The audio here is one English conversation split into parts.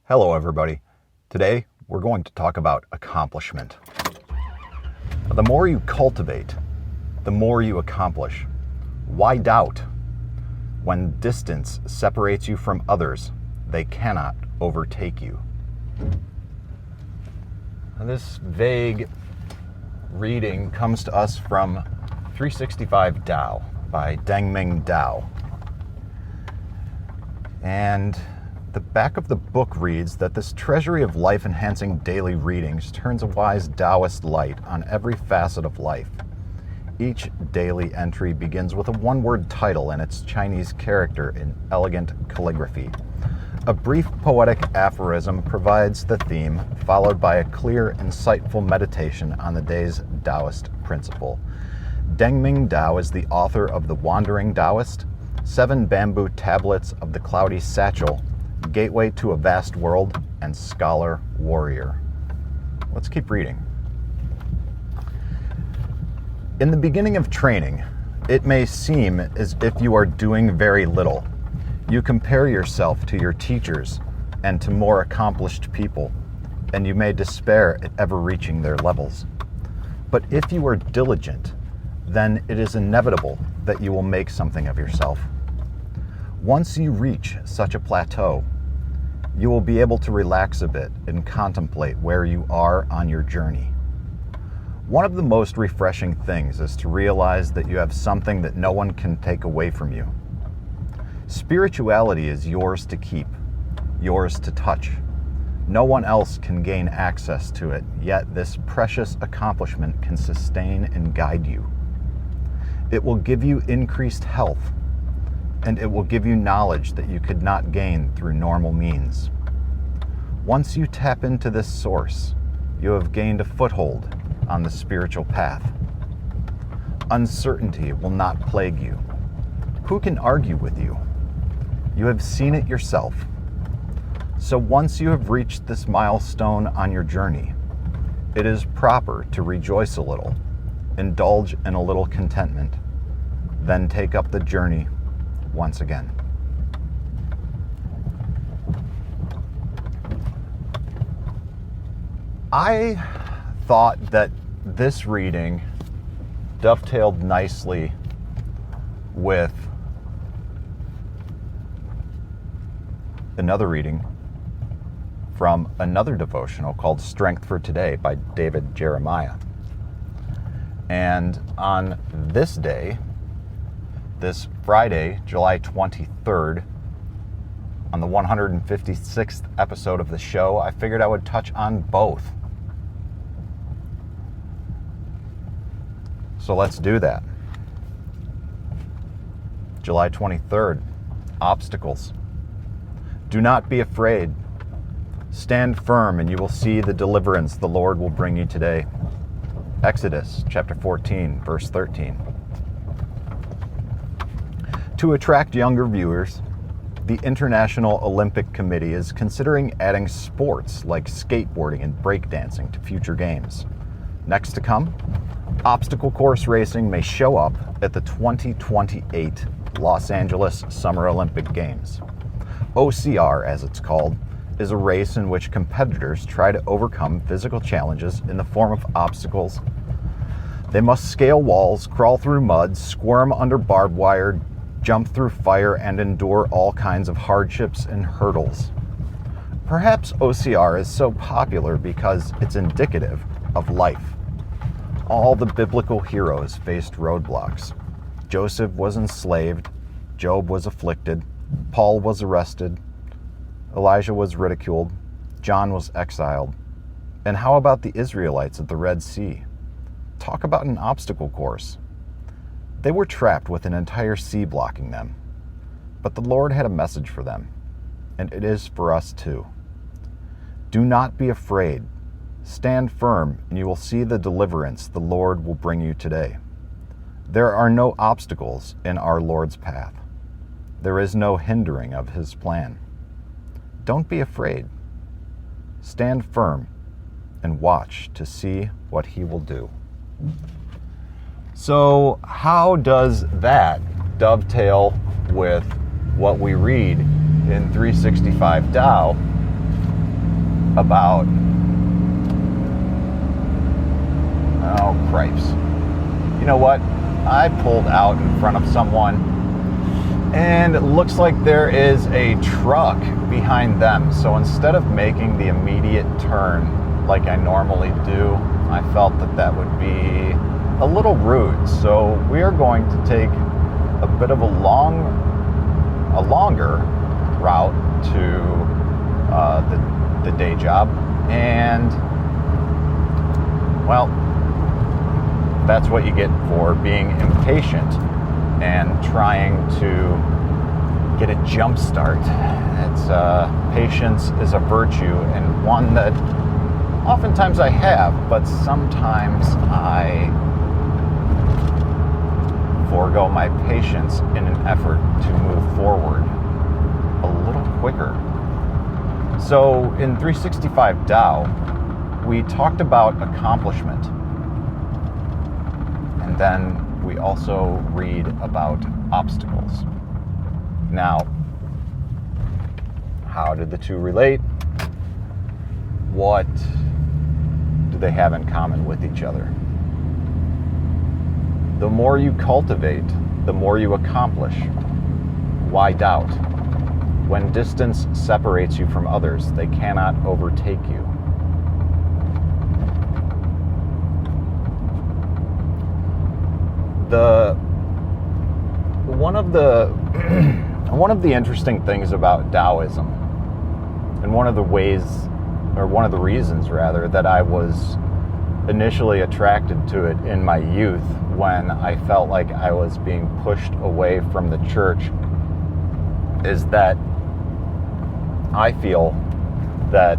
Hello everybody. Today we're going to talk about accomplishment. The more you cultivate, the more you accomplish. Why doubt? When distance separates you from others, they cannot overtake you. Now, this vague reading comes to us from 365 Tao by Deng Ming-Dao. And the back of the book reads that this treasury of life-enhancing daily readings turns a wise Taoist light on every facet of life. Each daily entry begins with a one-word title and its Chinese character in elegant calligraphy. A brief poetic aphorism provides the theme, followed by a clear, insightful meditation on the day's Taoist principle. Deng Ming-Dao is the author of The Wandering Taoist, 7 Bamboo Tablets of the Cloudy Satchel, Gateway to a Vast World, and Scholar Warrior. Let's keep reading. In the beginning of training, it may seem as if you are doing very little. You compare yourself to your teachers and to more accomplished people, and you may despair at ever reaching their levels. But if you are diligent, then it is inevitable that you will make something of yourself. Once you reach such a plateau, you will be able to relax a bit and contemplate where you are on your journey. One of the most refreshing things is to realize that you have something that no one can take away from you. Spirituality is yours to keep, yours to touch. No one else can gain access to it, yet this precious accomplishment can sustain and guide you. It will give you increased health, and it will give you knowledge that you could not gain through normal means. Once you tap into this source, you have gained a foothold on the spiritual path. Uncertainty will not plague you. Who can argue with you? You have seen it yourself. So once you have reached this milestone on your journey, it is proper to rejoice a little, indulge in a little contentment, then take up the journey once again. I thought that this reading dovetailed nicely with another reading from another devotional called Strength for Today by David Jeremiah. And on this day, this Friday, July 23rd, on the 156th episode of the show, I figured I would touch on both. So let's do that. July 23rd, obstacles. Do not be afraid. Stand firm and you will see the deliverance the Lord will bring you today. Exodus chapter 14, verse 13. To attract younger viewers, the International Olympic Committee is considering adding sports like skateboarding and breakdancing to future games. Next to come, obstacle course racing may show up at the 2028 Los Angeles Summer Olympic Games. OCR, as it's called, is a race in which competitors try to overcome physical challenges in the form of obstacles. They must scale walls, crawl through mud, squirm under barbed wire, jump through fire, and endure all kinds of hardships and hurdles. Perhaps OCR is so popular because it's indicative of life. All the biblical heroes faced roadblocks. Joseph was enslaved, Job was afflicted, Paul was arrested, Elijah was ridiculed, John was exiled. And how about the Israelites at the Red Sea? Talk about an obstacle course. They were trapped with an entire sea blocking them. But the Lord had a message for them, and it is for us too. Do not be afraid. Stand firm, and you will see the deliverance the Lord will bring you today. There are no obstacles in our Lord's path. There is no hindering of his plan. Don't be afraid. Stand firm and watch to see what he will do. So how does that dovetail with what we read in 365 Tao about, oh, cripes. You know what? I pulled out in front of someone, and it looks like there is a truck behind them. So instead of making the immediate turn like I normally do, I felt that that would be a little rude. So we are going to take a bit of a longer route to the day job, and well, that's what you get for being impatient and trying to get a jump start. It's patience is a virtue, and one that oftentimes I have, but sometimes I forego my patience in an effort to move forward a little quicker. So in 365 Tao, we talked about accomplishment. And then we also read about obstacles. Now, how did the two relate? What do they have in common with each other? The more you cultivate, the more you accomplish. Why doubt? When distance separates you from others, they cannot overtake you. One of the interesting things about Taoism, and one of the reasons rather that I was initially attracted to it in my youth, when I felt like I was being pushed away from the church, is that I feel that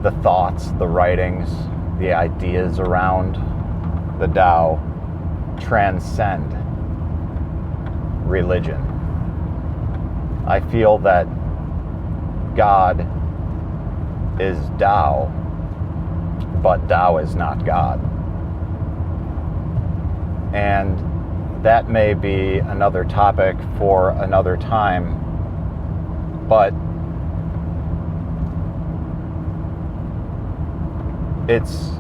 the thoughts, the writings, the ideas around the Tao transcend religion. I feel that God is Tao, but Tao is not God. And that may be another topic for another time, but it's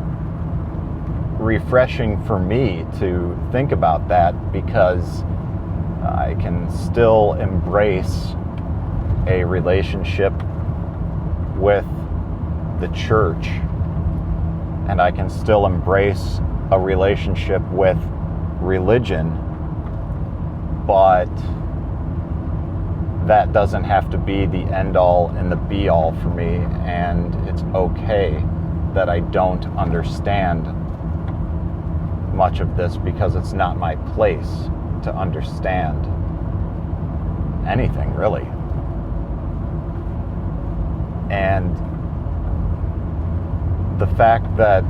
refreshing for me to think about that, because I can still embrace a relationship with the church, and I can still embrace a relationship with religion, but that doesn't have to be the end all and the be all for me, and it's okay that I don't understand much of this, because it's not my place to understand anything, really. And the fact that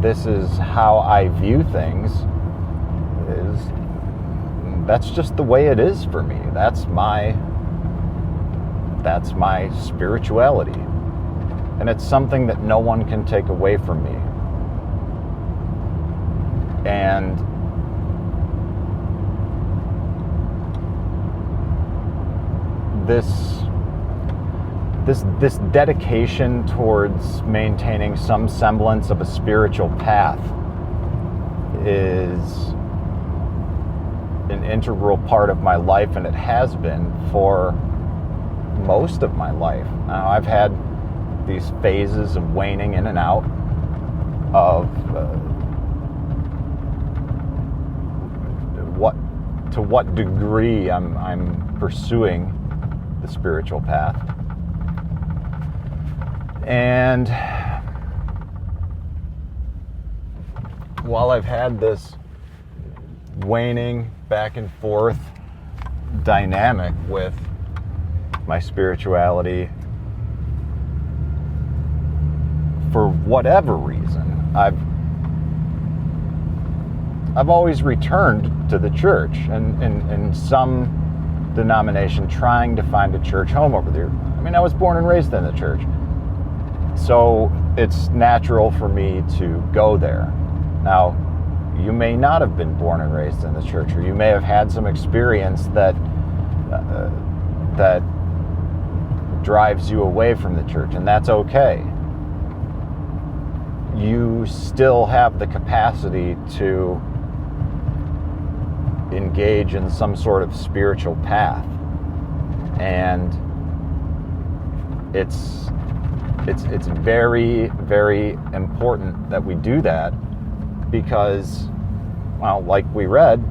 this is how I view things that's just the way it is for me. That's my spirituality. And it's something that no one can take away from me. And this dedication towards maintaining some semblance of a spiritual path is an integral part of my life, and it has been for most of my life. Now, I've had these phases of waning in and out of to what degree I'm pursuing the spiritual path. And while I've had this waning back and forth dynamic with my spirituality, for whatever reason, I've always returned to the church, and in some denomination, trying to find a church home over there. I mean, I was born and raised in the church, so it's natural for me to go there. Now, you may not have been born and raised in the church, or you may have had some experience that drives you away from the church, and that's okay. You still have the capacity to engage in some sort of spiritual path, and it's very, very important that we do that, because, well, like we read,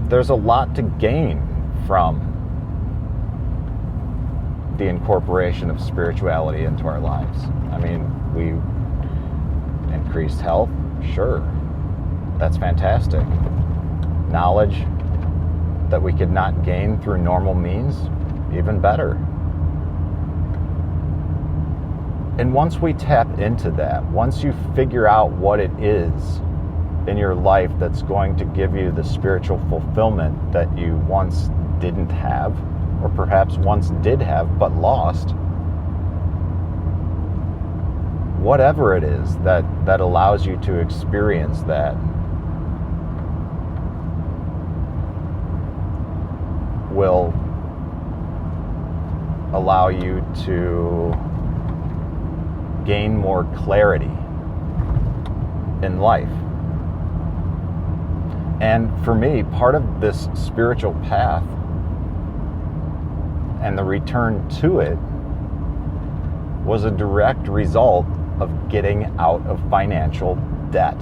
there's a lot to gain from the incorporation of spirituality into our lives. I mean, we increased health, sure, that's fantastic. Knowledge that we could not gain through normal means, even better. And once we tap into that, once you figure out what it is in your life that's going to give you the spiritual fulfillment that you once didn't have, or perhaps once did have but lost, whatever it is that allows you to experience that, will allow you to gain more clarity in life. And for me, part of this spiritual path and the return to it was a direct result of getting out of financial debt,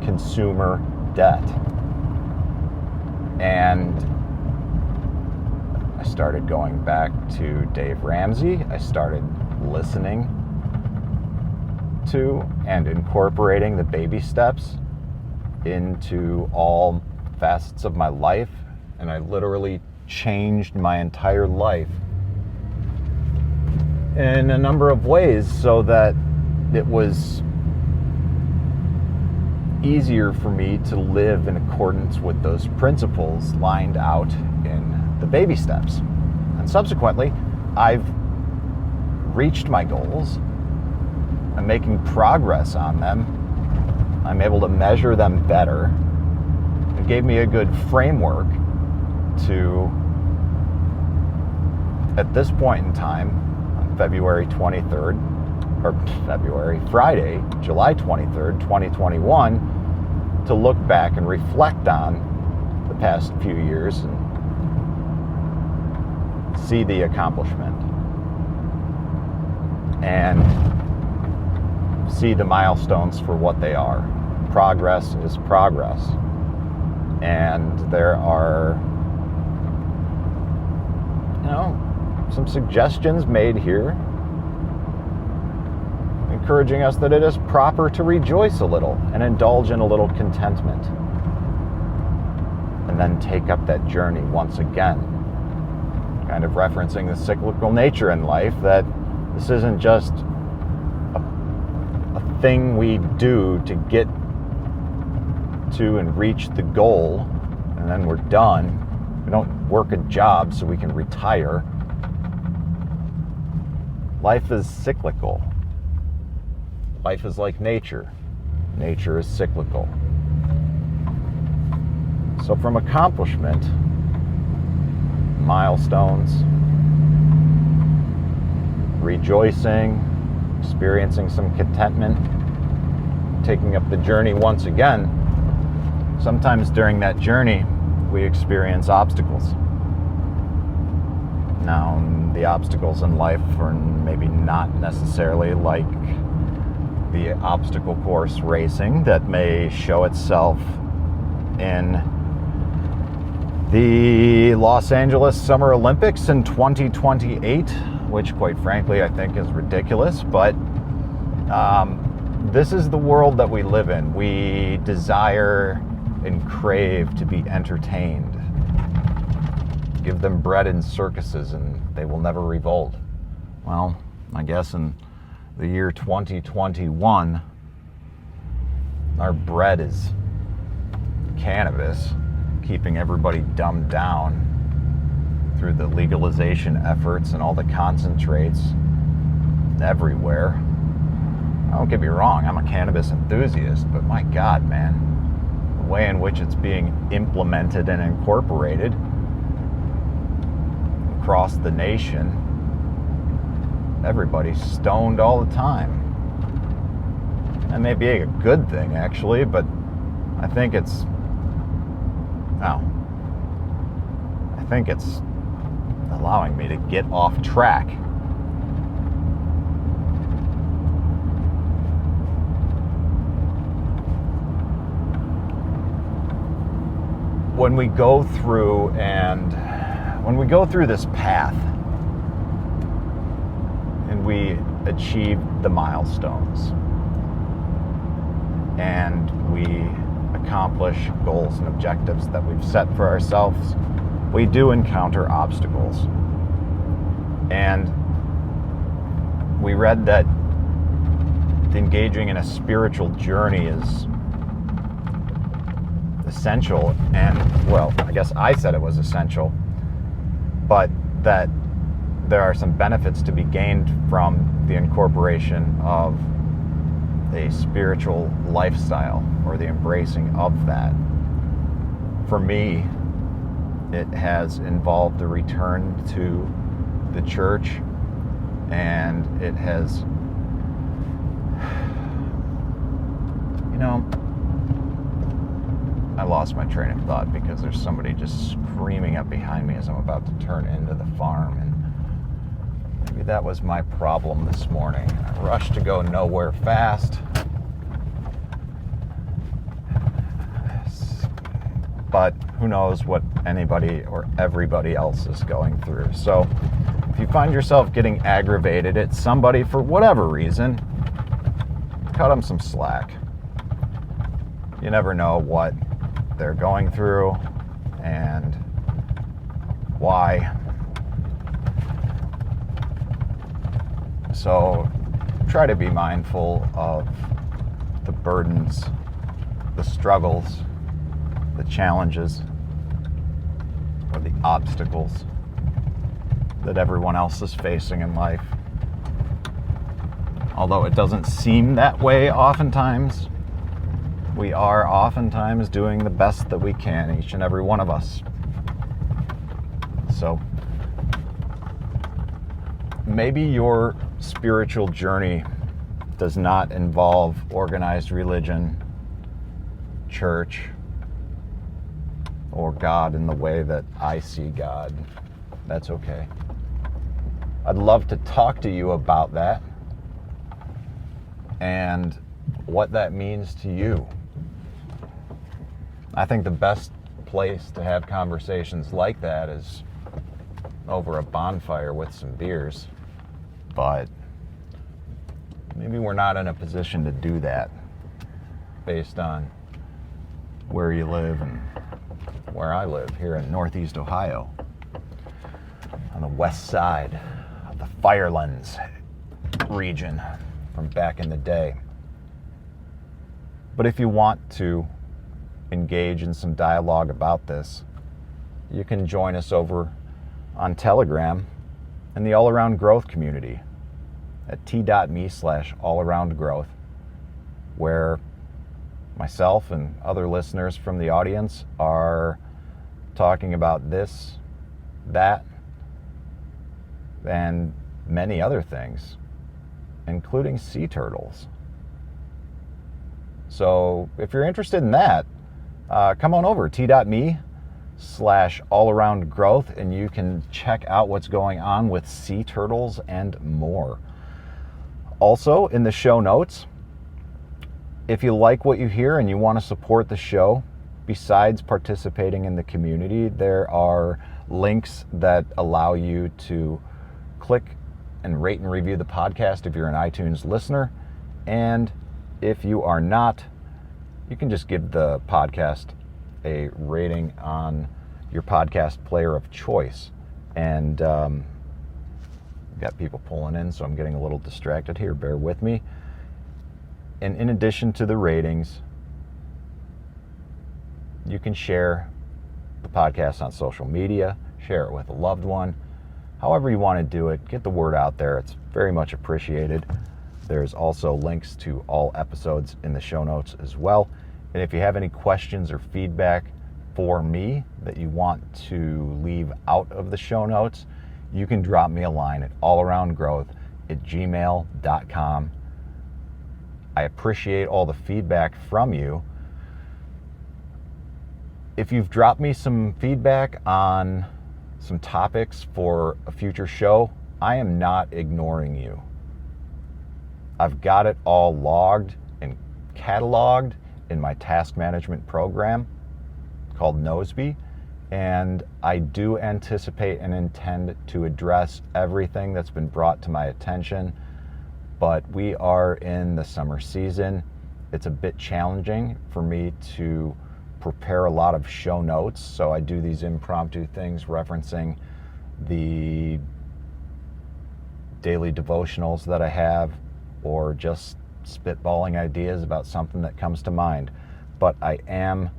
consumer debt. And I started going back to Dave Ramsey. I started listening to and incorporating the baby steps into all facets of my life, and I literally changed my entire life in a number of ways so that it was easier for me to live in accordance with those principles lined out in the baby steps. And subsequently, I've reached my goals. I'm making progress on them. I'm able to measure them better. It gave me a good framework to, at this point in time, on Friday, July 23rd, 2021, to look back and reflect on the past few years and see the accomplishment and see the milestones for what they are. Progress is progress. And there are, some suggestions made here encouraging us that it is proper to rejoice a little and indulge in a little contentment, and then take up that journey once again, kind of referencing the cyclical nature in life, that this isn't just a thing we do to get to and reach the goal and then we're done. We don't work a job so we can retire. Life is cyclical. Life is like nature. Nature is cyclical. So from accomplishment, milestones, rejoicing, experiencing some contentment, taking up the journey once again, sometimes during that journey, we experience obstacles. Now, the obstacles in life are maybe not necessarily like the obstacle course racing that may show itself in the Los Angeles Summer Olympics in 2028, which quite frankly I think is ridiculous, but this is the world that we live in. We desire and crave to be entertained. Give them bread in circuses and they will never revolt. Well, I guess in the year 2021, our bread is cannabis, keeping everybody dumbed down through the legalization efforts and all the concentrates everywhere. Don't get me wrong, I'm a cannabis enthusiast, but my God, man, the way in which it's being implemented and incorporated across the nation everybody's stoned all the time. That may be a good thing, actually, but I think it's allowing me to get off track. When we go through this path and we achieve the milestones and we accomplish goals and objectives that we've set for ourselves, we do encounter obstacles. And we read that engaging in a spiritual journey is essential, and well, I guess I said it was essential, but that there are some benefits to be gained from the incorporation of a spiritual lifestyle or the embracing of that. For me, it has involved a return to the church, and it has, I lost my train of thought because there's somebody just screaming up behind me as I'm about to turn into the farm, and maybe that was my problem this morning. I rushed to go nowhere fast, but who knows what anybody or everybody else is going through. So if you find yourself getting aggravated at somebody for whatever reason, cut them some slack. You never know what they're going through and why. So try to be mindful of the burdens, the struggles, the challenges, or the obstacles that everyone else is facing in life. Although it doesn't seem that way oftentimes, we are oftentimes doing the best that we can, each and every one of us. So maybe your spiritual journey does not involve organized religion, church, or God in the way that I see God. That's okay. I'd love to talk to you about that and what that means to you. I think the best place to have conversations like that is over a bonfire with some beers, but maybe we're not in a position to do that based on where you live and where I live here in Northeast Ohio, on the west side of the Firelands region from back in the day. But if you want to engage in some dialogue about this, you can join us over on Telegram in the All Around Growth community at t.me/allaroundgrowth, where myself and other listeners from the audience are talking about this, that, and many other things, including sea turtles. So if you're interested in that, come on over, t.me/allaroundgrowth, and you can check out what's going on with sea turtles and more. Also, in the show notes, if you like what you hear and you want to support the show, besides participating in the community, there are links that allow you to click and rate and review the podcast if you're an iTunes listener. And if you are not, you can just give the podcast a rating on your podcast player of choice. And got people pulling in, so I'm getting a little distracted here. Bear with me. And in addition to the ratings, you can share the podcast on social media, share it with a loved one. However you want to do it, get the word out there. It's very much appreciated. There's also links to all episodes in the show notes as well. And if you have any questions or feedback for me that you want to leave out of the show notes, you can drop me a line at allaroundgrowth allroundgrowth@gmail.com. I appreciate all the feedback from you. If you've dropped me some feedback on some topics for a future show, I am not ignoring you. I've got it all logged and cataloged in my task management program called Noseby, and I do anticipate and intend to address everything that's been brought to my attention, but we are in the summer season. It's a bit challenging for me to prepare a lot of show notes, so I do these impromptu things referencing the daily devotionals that I have, or just spitballing ideas about something that comes to mind. But I am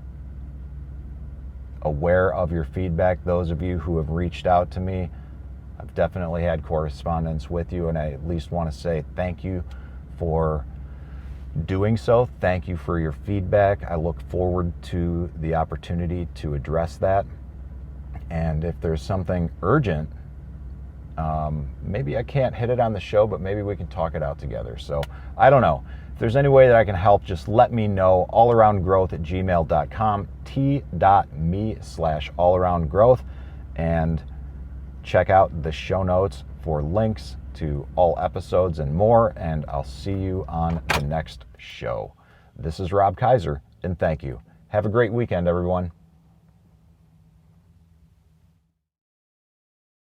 aware of your feedback. Those of you who have reached out to me, I've definitely had correspondence with you, and I at least want to say thank you for doing so. Thank you for your feedback. I look forward to the opportunity to address that. And if there's something urgent, maybe I can't hit it on the show, but maybe we can talk it out together. So I don't know. If there's any way that I can help, just let me know. allaroundgrowth@gmail.com, t.me/allaroundgrowth, and check out the show notes for links to all episodes and more, and I'll see you on the next show. This is Rob Kaiser, and thank you. Have a great weekend, everyone.